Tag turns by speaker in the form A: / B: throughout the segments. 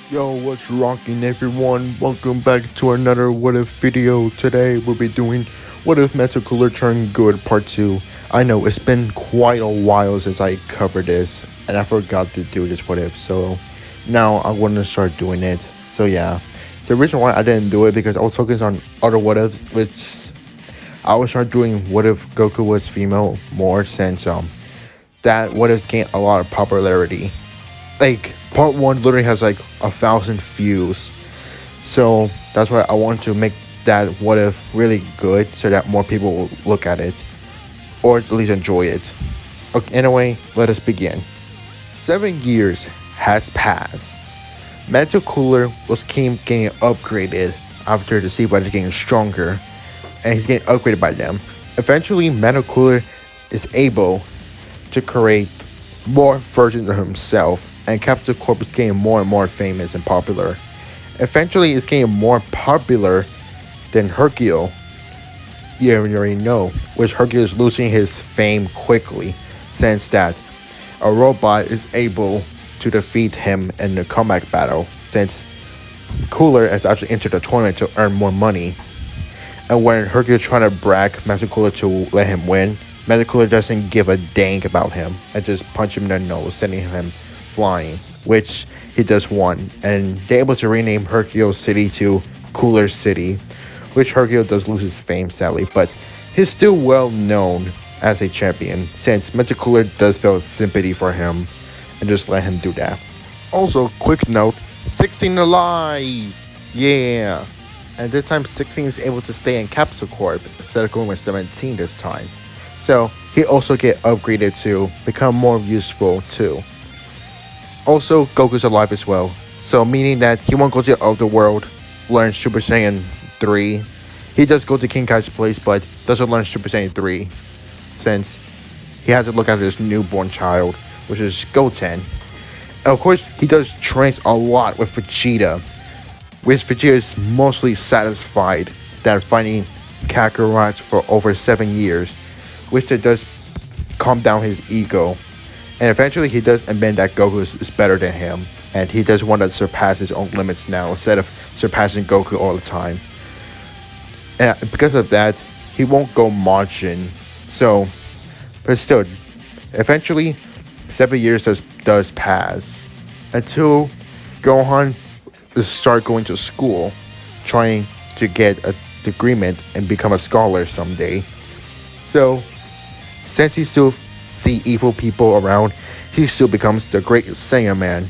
A: Yo, what's rocking everyone? Welcome back to another What If video. Today we'll be doing What If Metal Cooler Turned Good Part 2. I know it's been quite a while since I covered this and I forgot to do this What If, so now I want to start doing it. So yeah, the reason why I didn't do it because I was focused on other What Ifs, which I would start doing What If Goku was female more since that What If gained a lot of popularity. Like part one literally has like 1,000 views, so that's why I want to make that What If really good so that more people will look at it or at least enjoy it. Okay, anyway, let us begin. 7 years has passed. Metal Cooler was getting upgraded after the Sea Fighter getting stronger, and he's getting upgraded by them. Eventually, Metal Cooler is able to create more versions of himself, and Captain Corp is getting more and more famous and popular. Eventually, it's getting more popular than Hercule. You already know, which Hercule is losing his fame quickly, since that a robot is able to defeat him in the comeback battle, since Cooler has actually entered the tournament to earn more money. And when Hercule is trying to brag Master Cooler to let him win, Master Cooler doesn't give a dang about him and just punch him in the nose, sending him flying, which he does won, and they're able to rename Hercule City to Cooler City, which Hercule does lose his fame sadly, but he's still well known as a champion since Metal Cooler does feel sympathy for him and just let him do that. Also, quick note, 16 alive! Yeah! And this time 16 is able to stay in Capsule Corp instead of going with 17 this time. So he also get upgraded to become more useful too. Also, Goku's alive as well, so meaning that he won't go to the other world, learn Super Saiyan 3. He does go to King Kai's place, but doesn't learn Super Saiyan 3, since he has to look after his newborn child, which is Goten. And of course, he does trains a lot with Vegeta, which Vegeta is mostly satisfied that fighting Kakarot for over 7 years, which it does calm down his ego. And eventually he does admit that Goku is better than him, and he does want to surpass his own limits now instead of surpassing Goku all the time. And because of that, he won't go marching. So, but still, eventually, 7 years does pass until Gohan start going to school, trying to get a agreement and become a scholar someday. So, since he still see evil people around, he still becomes the Great Saiyan Man.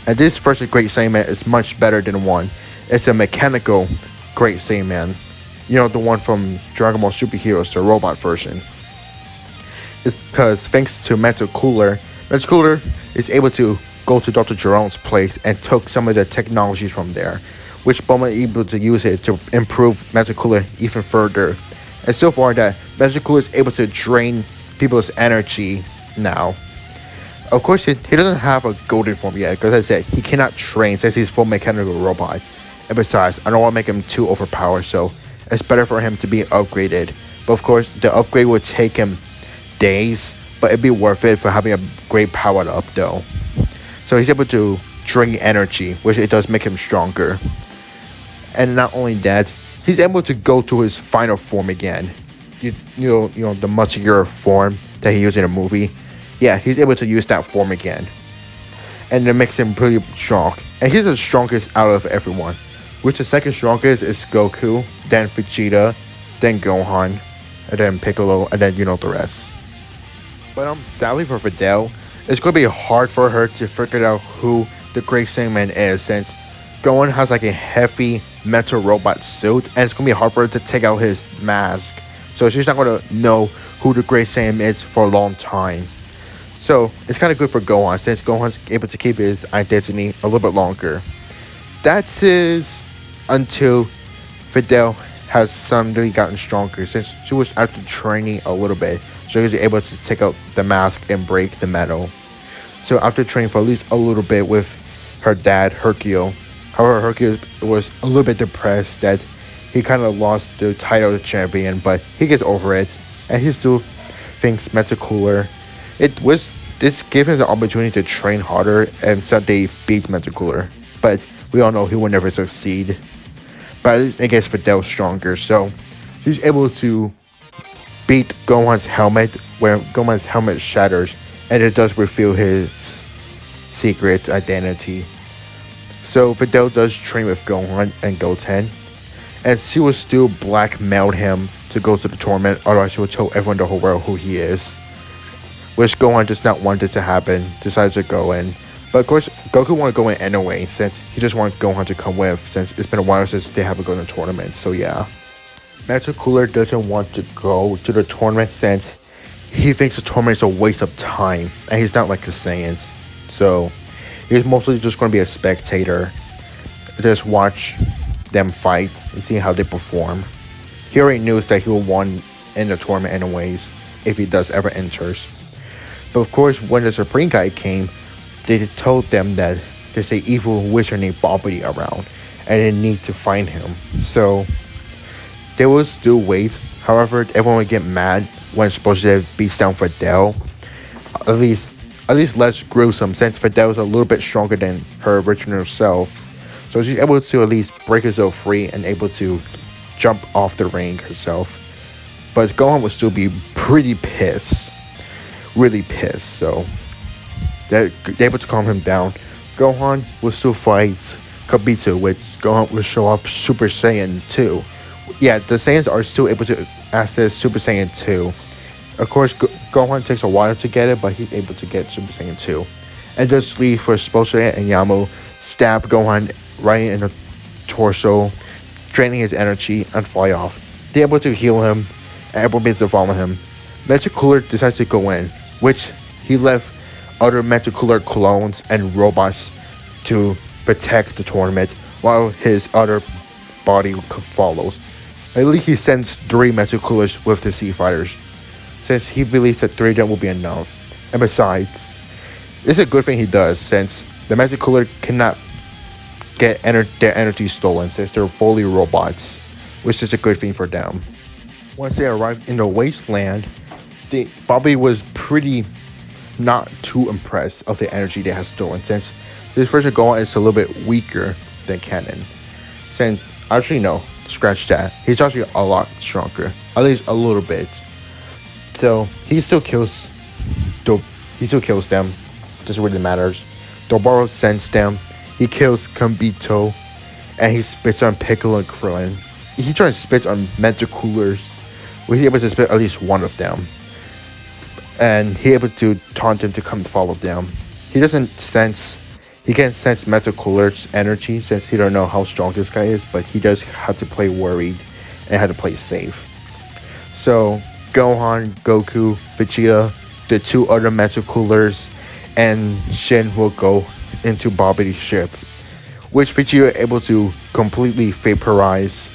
A: And this version of Great Saiyan Man is much better than one. It's a mechanical Great Saiyan Man. You know, the one from Dragon Ball Super Heroes, the robot version. It's because thanks to Metal Cooler is able to go to Dr. Jerome's place and took some of the technologies from there, which Bulma is able to use it to improve Metal Cooler even further. And so far that Metal Cooler is able to drain people's energy now. Of course, he doesn't have a golden form yet, because as I said, he cannot train since he's full mechanical robot. And besides, I don't want to make him too overpowered, so it's better for him to be upgraded. But of course, the upgrade would take him days, but it'd be worth it for having a great power up though. So he's able to drain energy, which it does make him stronger. And not only that, he's able to go to his final form again. You know the muscular form that he used in the movie. Yeah, he's able to use that form again, and it makes him pretty strong. And he's the strongest out of everyone. Which the second strongest is Goku, then Vegeta, then Gohan, and then Piccolo, and then the rest. But sadly for Videl, it's gonna be hard for her to figure out who the Great Saiyan Man is, since Gohan has like a heavy metal robot suit, and it's gonna be hard for her to take out his mask. So she's not going to know who the Great Saiyan is for a long time. So it's kind of good for Gohan, since Gohan's able to keep his identity a little bit longer. That is until Videl has suddenly gotten stronger, since she was after training a little bit. So she was able to take out the mask and break the metal. So after training for at least a little bit with her dad, Hercule. However, Hercule was a little bit depressed that he kind of lost the title of champion, but he gets over it, and he still thinks Metal Cooler. This gave him the opportunity to train harder and someday beat Metal Cooler. but we all know he will never succeed. But at least I guess Videl's stronger, so he's able to beat Gohan's helmet where Gohan's helmet shatters, and it does reveal his secret identity. So Videl does train with Gohan and Goten, and she will still blackmail him to go to the tournament, otherwise she will tell everyone in the whole world who he is. Which Gohan does not want this to happen, decides to go in. But of course, Goku want to go in anyway, since he just wants Gohan to come with, since it's been a while since they haven't gone to the tournament, so yeah. Metal Cooler doesn't want to go to the tournament since he thinks the tournament is a waste of time, and he's not like the Saiyans. So, he's mostly just going to be a spectator, just watch them fight and see how they perform. He already knows that he will win in the tournament anyways, if he does ever enters. But of course, when the Supreme Guy came, they told them that there's an evil wizard named Babidi around, and they need to find him. So, they will still wait. However, everyone will get mad when it's supposed to beat down Videl. At least less gruesome, since Videl is a little bit stronger than her original self. So she's able to at least break herself free and able to jump off the ring herself. But Gohan will still be pretty pissed. Really pissed, so they're able to calm him down. Gohan will still fight Kabito, which Gohan will show off Super Saiyan 2. Yeah, the Saiyans are still able to access Super Saiyan 2. Of course, Gohan takes a while to get it, but he's able to get Super Saiyan 2. And just leave for Super and Yamo stab Gohan right in the torso, draining his energy and fly off. They're able to heal him, and everyone begins to follow him. Metal Cooler decides to go in, which he left other Metal Cooler clones and robots to protect the tournament, while his other body follows. At least he sends 3 Metal Coolers with the Sea Fighters, since he believes that 3 of them will be enough. And besides, it's a good thing he does, since the Metal Cooler cannot get their energy stolen, since they're fully robots, which is a good thing for them. Once they arrived in the wasteland, Bobby was pretty not too impressed of the energy they had stolen, since this version of Gohan is a little bit weaker than canon. Since, actually no, scratch that. He's actually a lot stronger, at least a little bit. So he still kills them. Doesn't really matters. Doboro sends them. He kills Kambito, and he spits on Piccolo and Krillin. He tries to spit on Metal Coolers, where he's able to spit at least one of them. And he's able to taunt them to come follow them. He can't sense Metal Cooler's energy, since he don't know how strong this guy is, but he does have to play worried and have to play safe. So Gohan, Goku, Vegeta, the 2 other Metal Coolers, and Shin will go into Babidi's ship, which Vegeta is able to completely vaporize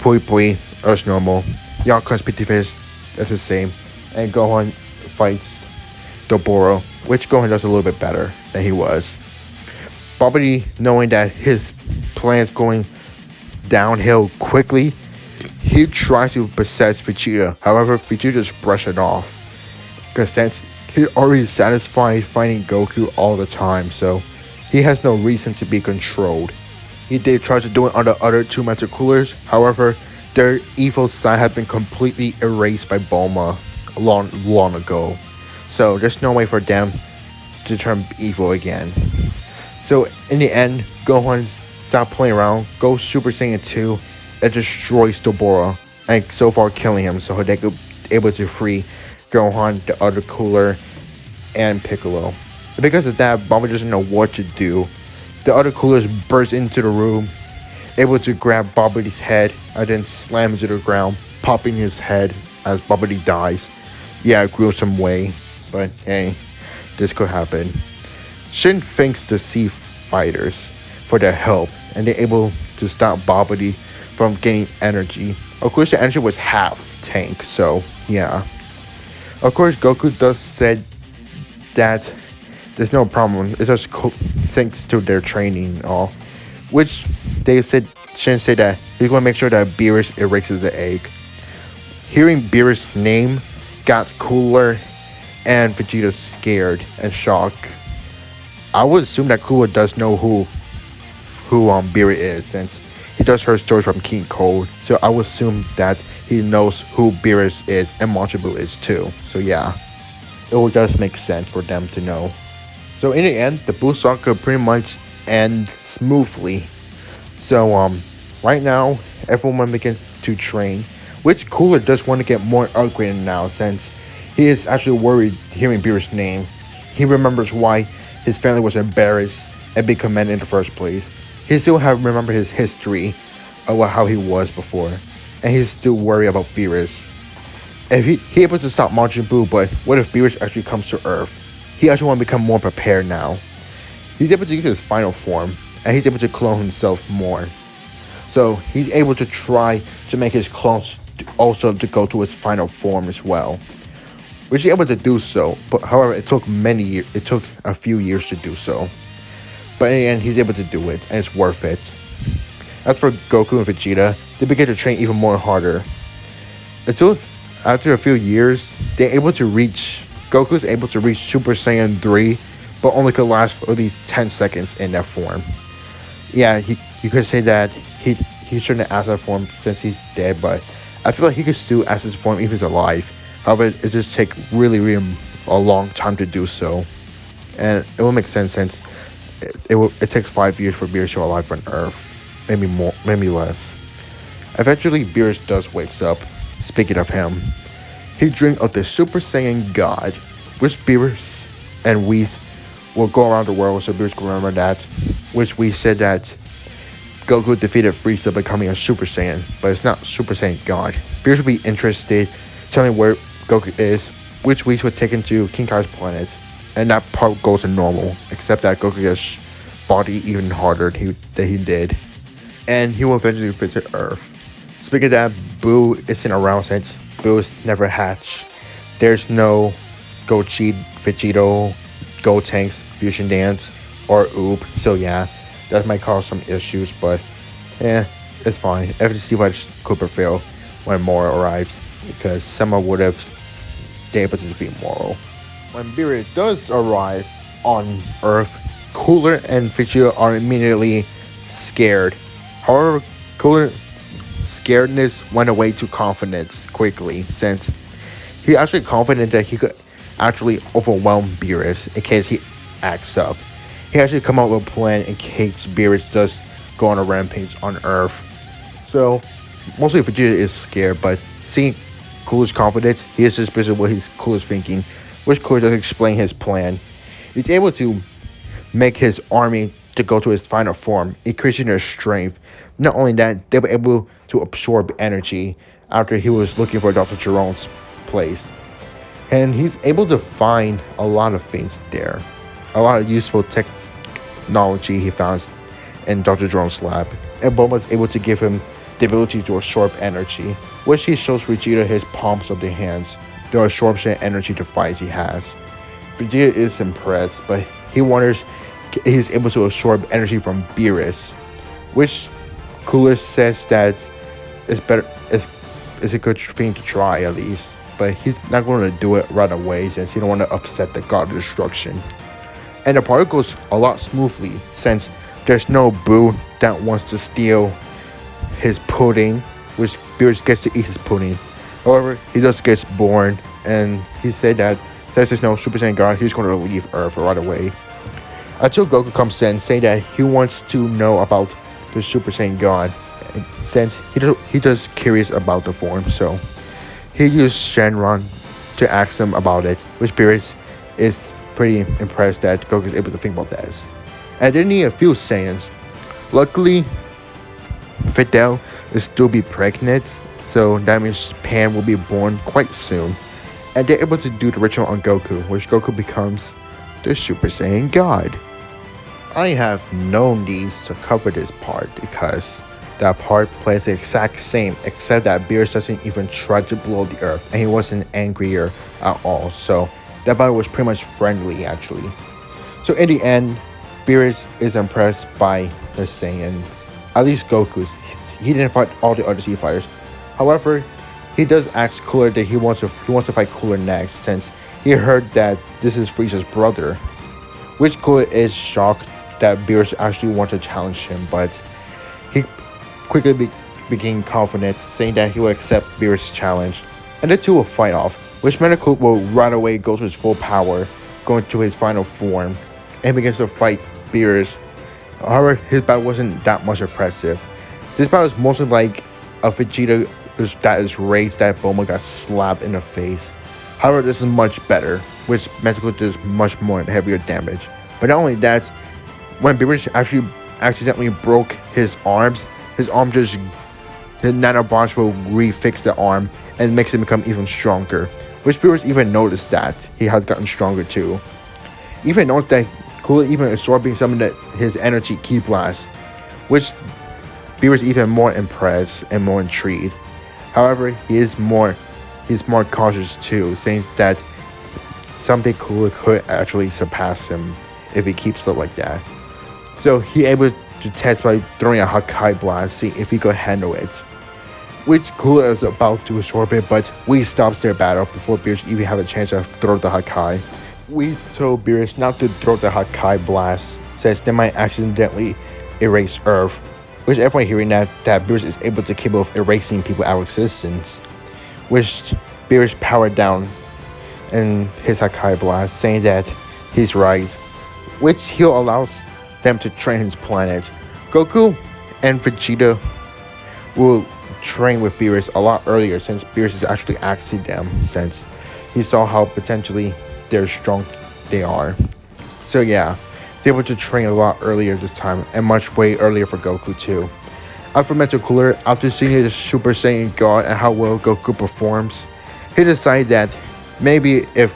A: Pui Pui as normal. Yonkon's Petit Fist, that's the same. And Gohan fights Doboro, which Gohan does a little bit better than he was. Babidi, knowing that his plan is going downhill quickly, he tries to possess Vegeta. However, Vegeta just brushes it off, because since he's already satisfied fighting Goku all the time, so he has no reason to be controlled. He did try to do it on the other 2 Metal Coolers. However, their evil side had been completely erased by Bulma long ago. So there's no way for them to turn evil again. So in the end, Gohan stops playing around, goes Super Saiyan 2, and destroys Doboro, and so far killing him, so they could be able to free Gohan, the other Cooler, and Piccolo. And because of that, Bulma doesn't know what to do. The other Coolers burst into the room, able to grab Babidi's head, and then slam into the ground, popping his head as Babidi dies. Yeah, gruesome way, but hey, this could happen. Shin thanks the Sea Fighters for their help, and they're able to stop Babidi from getting energy. Of course, the energy was half tank, so yeah. Of course, Goku does said that there's no problem. It's just thanks to their training and all, which they said Shin said that he's going to make sure that Beerus erases the egg. Hearing Beerus' name got Cooler and Vegeta scared and shocked. I would assume that Cooler does know who who Beerus is, since he does hear stories from King Cold. So I would assume that he knows who Beerus is and Majin Buu is too. So yeah, it does make sense for them to know. So in the end, the Buu saga pretty much ends smoothly. So right now everyone begins to train, which Cooler does want to get more upgraded now, since he is actually worried hearing Beerus' name. He remembers why his family was embarrassed and being commanded in the first place. He still remember his history of how he was before, and he's still worried about Beerus. If he able to stop Majin Buu, but what if Beerus actually comes to Earth? He actually want to become more prepared now. He's able to use his final form, and he's able to clone himself more. So he's able to try to make his clones also to go to his final form as well, which he's able to do so. But however, it took many years. It took a few years to do so. But in the end, he's able to do it, and it's worth it. As for Goku and Vegeta, they begin to train even more harder. Until after a few years, Goku's able to reach Super Saiyan 3, but only could last for at least 10 seconds in that form. Yeah, you could say that he shouldn't ask that form since he's dead, but I feel like he could still ask his form if he's alive. However, it just takes really a long time to do so. And it will make sense since it takes 5 years for Beerus to alive on Earth. Maybe more, maybe less. Eventually, Beerus does wakes up. Speaking of him, he dreamed of the Super Saiyan God, which Beerus and Whis will go around the world, so Beerus can remember that. Which we said that Goku defeated Frieza becoming a Super Saiyan, but it's not Super Saiyan God. Beerus will be interested telling where Goku is, which Whis would take him to King Kai's planet, and that part goes to normal, except that Goku gets body even harder than he did, and he will eventually visit Earth. Speaking of that, Buu isn't around since Buu's never hatched. There's no Vegito, Gotenks, Fusion Dance, or Oop, so yeah, that might cause some issues, but it's fine. FTC watch Cooper fail when Moro arrives, because someone would have been able to defeat Moro. When Beerus does arrive on Earth, Cooler and Vegeta are immediately scared. However, Cooler's scaredness went away to confidence quickly, since he actually confident that he could actually overwhelm Beerus in case he acts up. He actually come up with a plan in case Beerus does go on a rampage on Earth. So mostly Vegeta is scared, but seeing Cooler's confidence, he is suspicious of what Cooler's thinking, which Cooler does explain his plan. He's able to make his army to go to his final form, increasing their strength. Not only that, they were able to absorb energy after he was looking for Dr. Jerome's place. And he's able to find a lot of things there. A lot of useful technology he found in Dr. Jerome's lab. And Bulma was able to give him the ability to absorb energy, which he shows Vegeta his palms of the hands, the absorption energy device he has. Vegeta is impressed, but he wonders he's able to absorb energy from Beerus, which Cooler says that it's a good thing to try at least, but he's not going to do it right away since he don't want to upset the God of Destruction. And the party goes a lot smoothly since there's no Buu that wants to steal his pudding, which Beerus gets to eat his pudding. However, he just gets born, and he said that since there's no Super Saiyan God, he's going to leave Earth right away. Until Goku comes in, saying that he wants to know about the Super Saiyan God, since he just curious about the form, so he used Shenron to ask him about it, which Beerus is pretty impressed that Goku is able to think about this. And they need a few Saiyans. Luckily, Videl will still be pregnant, so that means Pan will be born quite soon. And they're able to do the ritual on Goku, which Goku becomes the Super Saiyan God. I have no needs to cover this part because that part plays the exact same, except that Beerus doesn't even try to blow the earth, and he wasn't angrier at all, so that battle was pretty much friendly actually. So in the end, Beerus is impressed by the Saiyans, at least Goku's. He didn't fight all the other Z fighters. However, he does ask Cooler that he wants to fight Cooler next, since he heard that this is Frieza's brother, which Cooler is shocked that Beerus actually wanted to challenge him, but he quickly became confident, saying that he will accept Beerus' challenge, and the two will fight off, which Medical will right away go to his full power, going to his final form, and begins to fight Beerus. However, his battle wasn't that much impressive. This battle is mostly like a Vegeta that is raged that Bulma got slapped in the face. However, this is much better, which Medical does much more heavier damage. But not only that, when Beerus actually accidentally broke his arms, his nanobots will refix the arm and makes it become even stronger. Which Beerus even noticed that he has gotten stronger too. Even noticed that Cooler even absorbing some of his energy ki blast, which Beerus even more impressed and more intrigued. However, he's more cautious too, saying that something Cooler could actually surpass him if he keeps it like that. So he able to test by throwing a Hakai blast, see if he could handle it. Which Cooler is about to absorb it, but Whis stops their battle before Beerus even have a chance to throw the Hakai. Whis told Beerus not to throw the Hakai blast, since they might accidentally erase Earth. Which everyone hearing that Beerus is able to capable of erasing people out of existence. Which Beerus powered down in his Hakai blast, saying that he's right. Which he'll allows them to train his planet. Goku and Vegeta will train with Beerus a lot earlier, since Beerus is actually asking them, since he saw how potentially strong they are. So yeah, they're able to train a lot earlier this time, and much way earlier for Goku too. After Mental Cooler, after seeing the Super Saiyan God and how well Goku performs, he decided that maybe if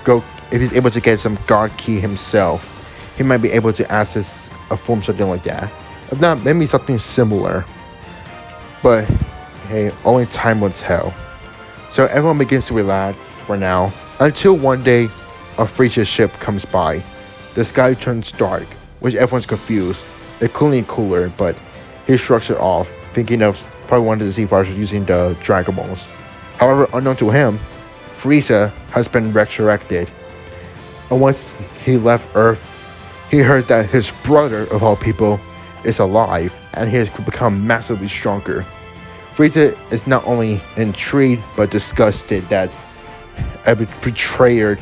A: he's able to get some God Ki himself, he might be able to access a form something like that. If not, maybe something similar. But hey, only time will tell. So everyone begins to relax for now, until one day a Frieza ship comes by. The sky turns dark, which everyone's confused, including Cooler, but he shrugs it off, thinking of probably one of the Z fighters using the Dragon Balls. However, unknown to him, Frieza has been resurrected. And once he left Earth, he heard that his brother, of all people, is alive, and he has become massively stronger. Frieza is not only intrigued, but disgusted that a betrayer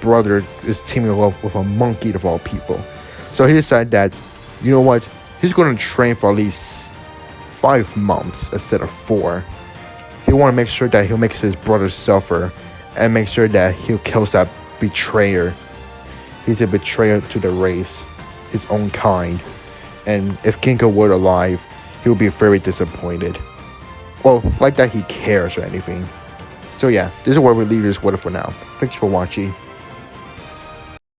A: brother is teaming up with a monkey of all people. So he decided that, you know what, he's going to train for at least 5 months instead of 4. He want to make sure that he'll make his brother suffer, and make sure that he'll kill that betrayer. He's a betrayer to the race, his own kind, and if Kinko were alive, he would be very disappointed. Well, like that he cares or anything. So yeah, this is where we leave this water for now. Thanks for watching.